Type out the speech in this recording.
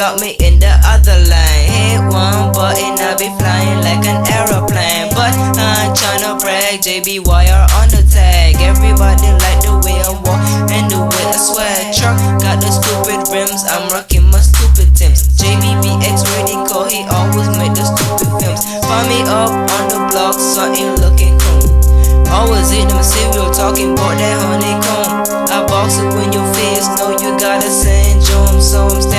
got me in the other lane. Hit one button, I be flying like an aeroplane. But I ain't tryna brag, JBYR on the tag. Everybody like the way I walk and the way I swag. Truck got the stupid rims, I'm rocking my stupid Timbs. JBBX ready go, he always make the stupid films. Find me up on the block, something looking cool. Always eat them cereal, talking about that honeycomb. I box it in your face, know you got a syndrome, so I'm